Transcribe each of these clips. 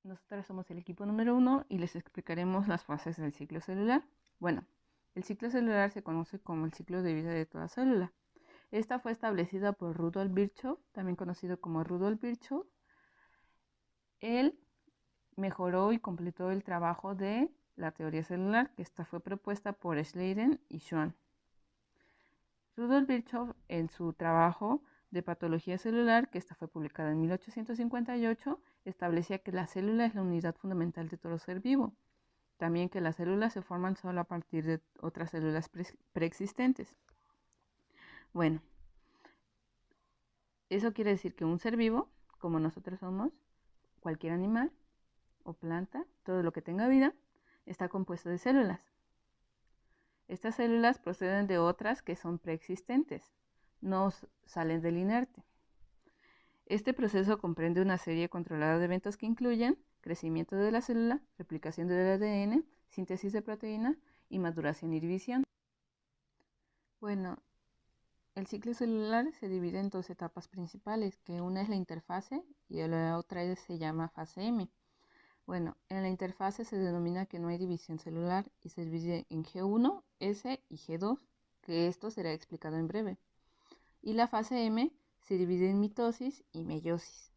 Nosotras somos el equipo número 1 y les explicaremos las fases del ciclo celular. Bueno, el ciclo celular se conoce como el ciclo de vida de toda célula. Esta fue establecida por Rudolf Virchow, también conocido como Rudolf Virchow. Él mejoró y completó el trabajo de la teoría celular, que esta fue propuesta por Schleiden y Schwann. Rudolf Virchow, en su trabajo de patología celular, que esta fue publicada en 1858, establecía que la célula es la unidad fundamental de todo ser vivo. También que las células se forman solo a partir de otras células preexistentes. Bueno, eso quiere decir que un ser vivo, como nosotros somos, cualquier animal o planta, todo lo que tenga vida, está compuesto de células. Estas células proceden de otras que son preexistentes, no salen del inerte. Este proceso comprende una serie controlada de eventos que incluyen crecimiento de la célula, replicación del ADN, síntesis de proteína y maduración y división. Bueno, el ciclo celular se divide en dos etapas principales, que una es la interfase y la otra se llama fase M. Bueno, en la interfase se denomina que no hay división celular y se divide en G1, S y G2, que esto será explicado en breve. Y la fase M se divide en mitosis y meiosis.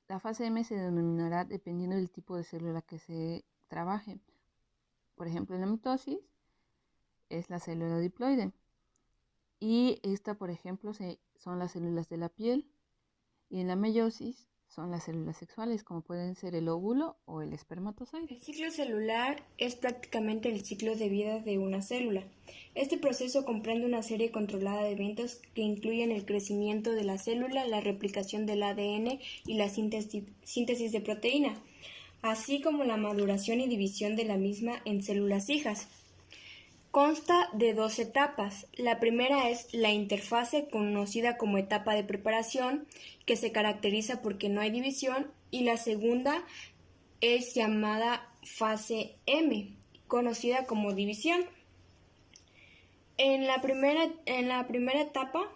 La fase M se denominará dependiendo del tipo de célula que se trabaje. Por ejemplo, en la mitosis es la célula diploide. Y esta, por ejemplo, son las células de la piel. Y en la meiosis son las células sexuales, como pueden ser el óvulo o el espermatozoide. El ciclo celular es prácticamente el ciclo de vida de una célula. Este proceso comprende una serie controlada de eventos que incluyen el crecimiento de la célula, la replicación del ADN y la síntesis de proteína, así como la maduración y división de la misma en células hijas. Consta de dos etapas. La primera es la interfase, conocida como etapa de preparación, que se caracteriza porque no hay división, y la segunda es llamada fase M, conocida como división. En la primera etapa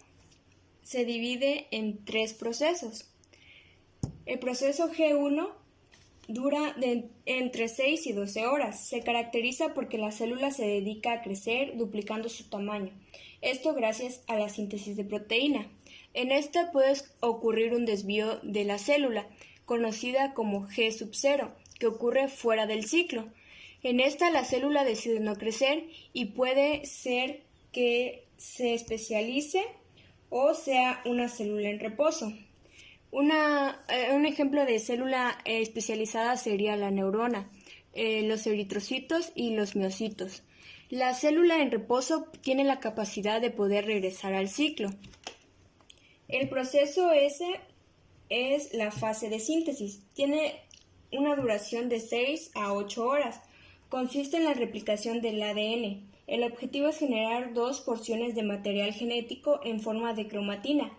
se divide en tres procesos. El proceso G1 dura entre 6 y 12 horas. Se caracteriza porque la célula se dedica a crecer duplicando su tamaño. Esto gracias a la síntesis de proteína. En esta puede ocurrir un desvío de la célula, conocida como G0, que ocurre fuera del ciclo. En esta la célula decide no crecer y puede ser que se especialice o sea una célula en reposo. Un ejemplo de célula especializada sería la neurona, los eritrocitos y los miocitos. La célula en reposo tiene la capacidad de poder regresar al ciclo. El proceso S es la fase de síntesis. Tiene una duración de 6 a 8 horas. Consiste en la replicación del ADN. El objetivo es generar dos porciones de material genético en forma de cromatina,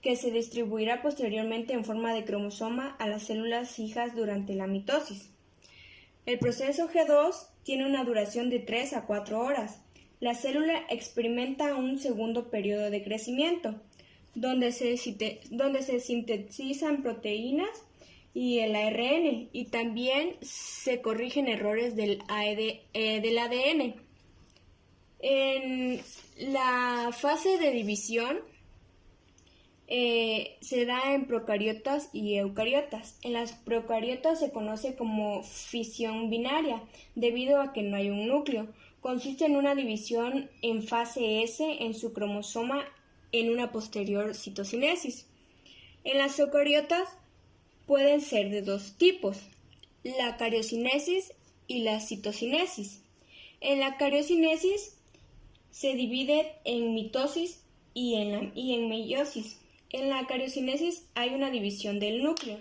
que se distribuirá posteriormente en forma de cromosoma a las células hijas durante la mitosis. El proceso G2 tiene una duración de 3 a 4 horas. La célula experimenta un segundo periodo de crecimiento, donde se sintetizan proteínas y el ARN, y también se corrigen errores del ADN. En la fase de división se da en procariotas y eucariotas. En las procariotas se conoce como fisión binaria, debido a que no hay un núcleo. Consiste en una división en fase S en su cromosoma en una posterior citocinesis. En las eucariotas pueden ser de dos tipos, la cariocinesis y la citocinesis. En la cariocinesis se divide en mitosis y en meiosis. En la cariocinesis hay una división del núcleo.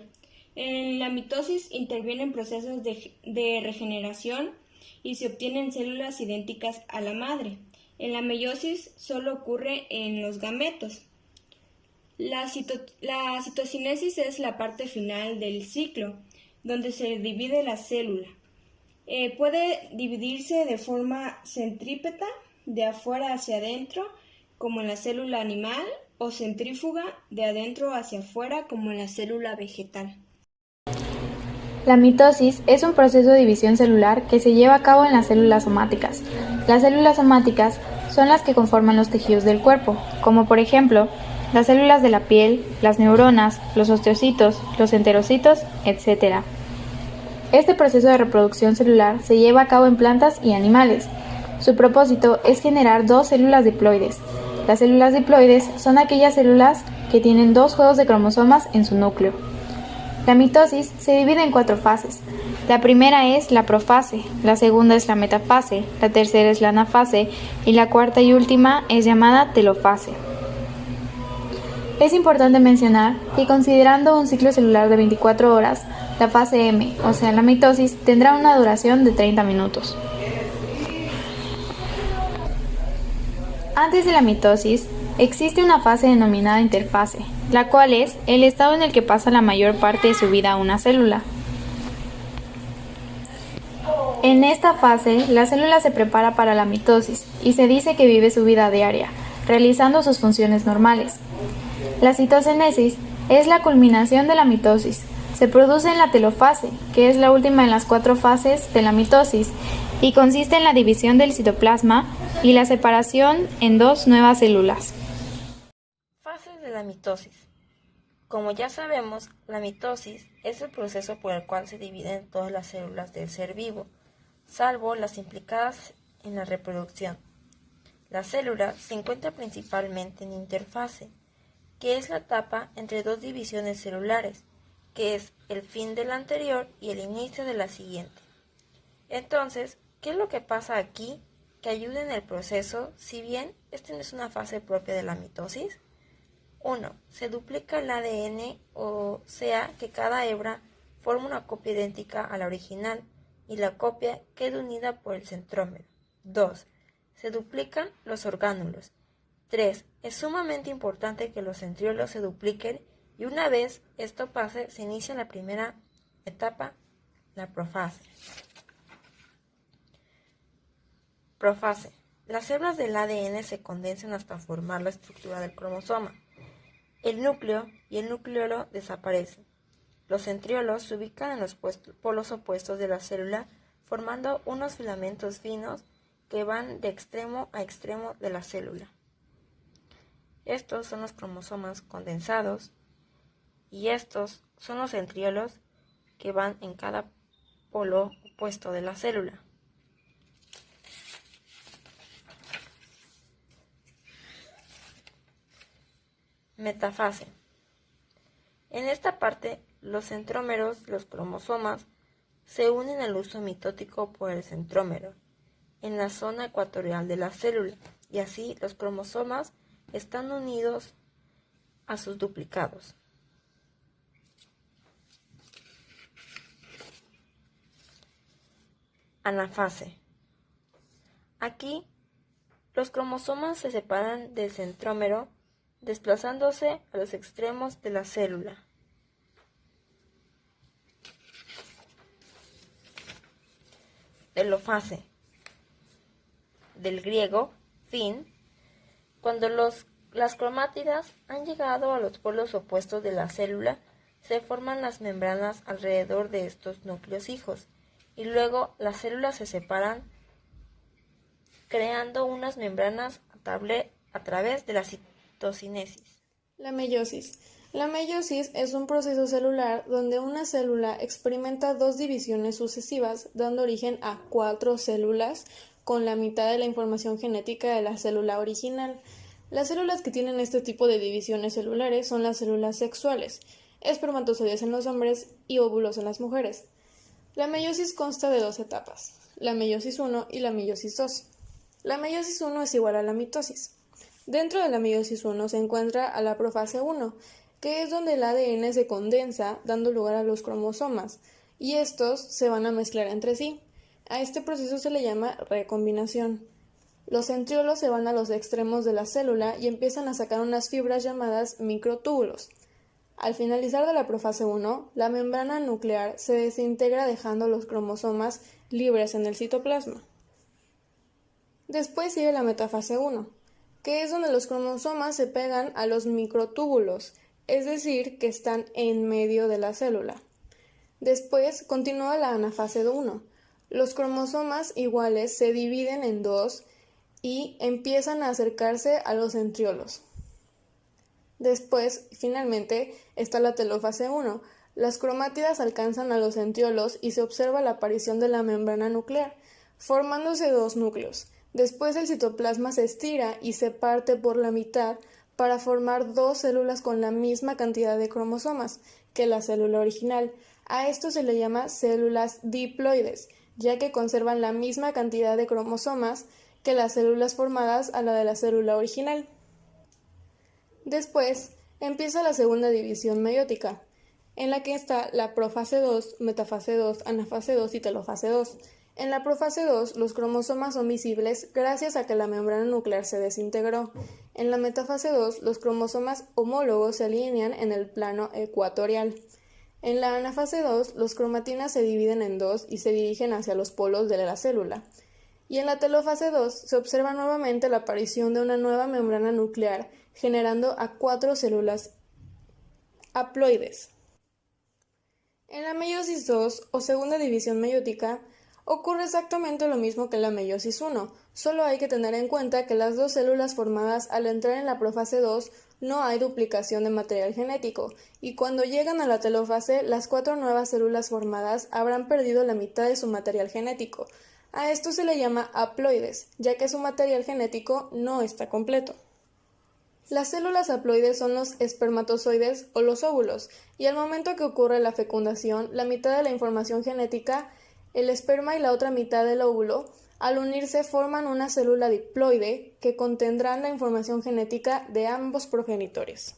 En la mitosis intervienen procesos de regeneración y se obtienen células idénticas a la madre. En la meiosis solo ocurre en los gametos. La citocinesis es la parte final del ciclo, donde se divide la célula. Puede dividirse de forma centrípeta, de afuera hacia adentro, como en la célula animal, o centrífuga, de adentro hacia afuera, como en la célula vegetal. La mitosis es un proceso de división celular que se lleva a cabo en las células somáticas. Las células somáticas son las que conforman los tejidos del cuerpo, como por ejemplo, las células de la piel, las neuronas, los osteocitos, los enterocitos, etc. Este proceso de reproducción celular se lleva a cabo en plantas y animales. Su propósito es generar dos células diploides. Las células diploides son aquellas células que tienen dos juegos de cromosomas en su núcleo. La mitosis se divide en 4 fases. La primera es la profase, la segunda es la metafase, la tercera es la anafase y la cuarta y última es llamada telofase. Es importante mencionar que considerando un ciclo celular de 24 horas, la fase M, o sea la mitosis, tendrá una duración de 30 minutos. Antes de la mitosis, existe una fase denominada interfase, la cual es el estado en el que pasa la mayor parte de su vida una célula. En esta fase, la célula se prepara para la mitosis y se dice que vive su vida diaria, realizando sus funciones normales. La citocénesis es la culminación de la mitosis. Se produce en la telofase, que es la última en las 4 fases de la mitosis, y consiste en la división del citoplasma y la separación en 2 nuevas células. Fases de la mitosis. Como ya sabemos, la mitosis es el proceso por el cual se dividen todas las células del ser vivo, salvo las implicadas en la reproducción. La célula se encuentra principalmente en interfase, que es la etapa entre 2 divisiones celulares, que es el fin de la anterior y el inicio de la siguiente. Entonces, ¿qué es lo que pasa aquí que ayuda en el proceso, si bien esta no es una fase propia de la mitosis? 1. Se duplica el ADN, o sea que cada hebra forma una copia idéntica a la original y la copia queda unida por el centrómero. 2. Se duplican los orgánulos. 3. Es sumamente importante que los centriolos se dupliquen y una vez esto pase se inicia la primera etapa, la profase. Profase. Las hebras del ADN se condensan hasta formar la estructura del cromosoma. El núcleo y el nucleolo desaparecen. Los centriolos se ubican en los polos opuestos de la célula, formando unos filamentos finos que van de extremo a extremo de la célula. Estos son los cromosomas condensados y estos son los centriolos que van en cada polo opuesto de la célula. Metafase. En esta parte, los centrómeros, los cromosomas, se unen al uso mitótico por el centrómero, en la zona ecuatorial de la célula, y así los cromosomas están unidos a sus duplicados. Anafase. Aquí, los cromosomas se separan del centrómero, desplazándose a los extremos de la célula. Telofase. Del griego, fin, cuando las cromátidas han llegado a los polos opuestos de la célula, se forman las membranas alrededor de estos núcleos hijos, y luego las células se separan, creando unas membranas a través de la citocinesis. La meiosis. La meiosis es un proceso celular donde una célula experimenta 2 divisiones sucesivas, dando origen a 4 células con la mitad de la información genética de la célula original. Las células que tienen este tipo de divisiones celulares son las células sexuales, espermatozoides en los hombres y óvulos en las mujeres. La meiosis consta de 2 etapas, la meiosis 1 y la meiosis 2. La meiosis 1 es igual a la mitosis. Dentro de la meiosis 1 se encuentra a la profase 1, que es donde el ADN se condensa, dando lugar a los cromosomas, y estos se van a mezclar entre sí. A este proceso se le llama recombinación. Los centriolos se van a los extremos de la célula y empiezan a sacar unas fibras llamadas microtúbulos. Al finalizar de la profase 1, la membrana nuclear se desintegra dejando los cromosomas libres en el citoplasma. Después sigue la metafase 1, que es donde los cromosomas se pegan a los microtúbulos, es decir, que están en medio de la célula. Después continúa la anafase 1. Los cromosomas iguales se dividen en dos y empiezan a acercarse a los centriolos. Después, finalmente, está la telófase 1. Las cromátidas alcanzan a los centriolos y se observa la aparición de la membrana nuclear, formándose dos núcleos. Después el citoplasma se estira y se parte por la mitad para formar dos células con la misma cantidad de cromosomas que la célula original. A esto se le llama células diploides, ya que conservan la misma cantidad de cromosomas que las células formadas a la de la célula original. Después empieza la segunda división meiótica, en la que está la profase 2, metafase 2, anafase 2 y telofase 2. En la profase 2, los cromosomas son visibles gracias a que la membrana nuclear se desintegró. En la metafase 2, los cromosomas homólogos se alinean en el plano ecuatorial. En la anafase 2, los cromatinas se dividen en dos y se dirigen hacia los polos de la célula. Y en la telofase 2 se observa nuevamente la aparición de una nueva membrana nuclear, generando a 4 células haploides. En la meiosis 2, o segunda división meiótica, ocurre exactamente lo mismo que en la meiosis 1, solo hay que tener en cuenta que las dos células formadas al entrar en la profase 2 no hay duplicación de material genético, y cuando llegan a la telófase, las 4 nuevas células formadas habrán perdido la mitad de su material genético. A esto se le llama haploides, ya que su material genético no está completo. Las células haploides son los espermatozoides o los óvulos, y al momento que ocurre la fecundación, la mitad de la información genética, el esperma y la otra mitad del óvulo, al unirse forman una célula diploide que contendrán la información genética de ambos progenitores.